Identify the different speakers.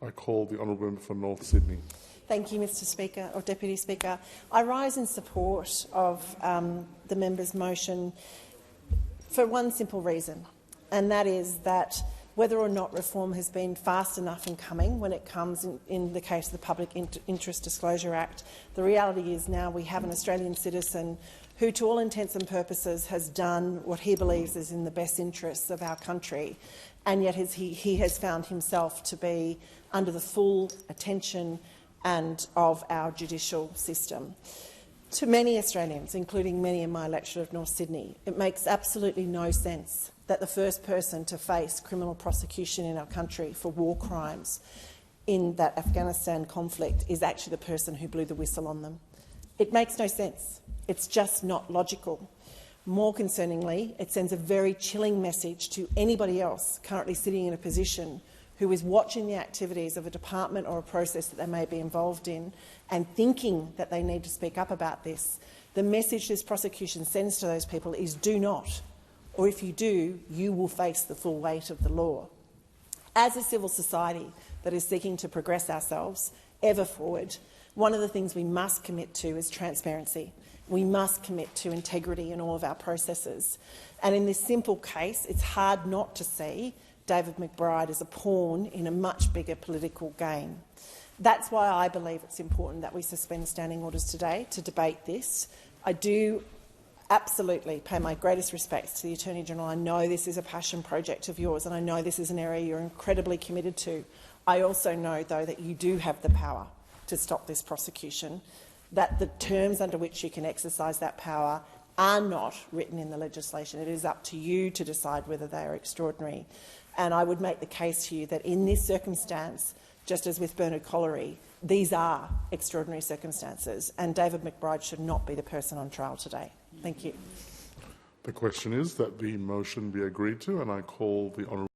Speaker 1: I call the honourable member for North Sydney.
Speaker 2: Thank you, Mr Speaker, or Deputy Speaker. I rise in support of the member's motion for one simple reason, and that is that whether or not reform has been fast enough in coming when it comes in the case of the Public Interest Disclosure Act, the reality is now we have an Australian citizen who, to all intents and purposes, has done what he believes is in the best interests of our country, and yet he has found himself to be under the full attention and of our judicial system. To many Australians, including many in my electorate of North Sydney, it makes absolutely no sense that the first person to face criminal prosecution in our country for war crimes in that Afghanistan conflict is actually the person who blew the whistle on them. It makes no sense. It's just not logical. More concerningly, it sends a very chilling message to anybody else currently sitting in a position who is watching the activities of a department or a process that they may be involved in and thinking that they need to speak up about this. The message this prosecution sends to those people is do not, or if you do, you will face the full weight of the law. As a civil society that is seeking to progress ourselves ever forward, one of the things we must commit to is transparency. We must commit to integrity in all of our processes. And in this simple case, it's hard not to see David McBride as a pawn in a much bigger political game. That's why I believe it's important that we suspend standing orders today to debate this. I do absolutely pay my greatest respects to the Attorney-General. I know this is a passion project of yours, and I know this is an area you're incredibly committed to. I also know, though, that you do have the power to stop this prosecution, that the terms under which you can exercise that power are not written in the legislation. It is up to you to decide whether they are extraordinary. And I would make the case to you that in this circumstance, just as with Bernard Colliery, these are extraordinary circumstances, and David McBride should not be the person on trial today. Thank you.
Speaker 1: The question is that the motion be agreed to, and I call the honourable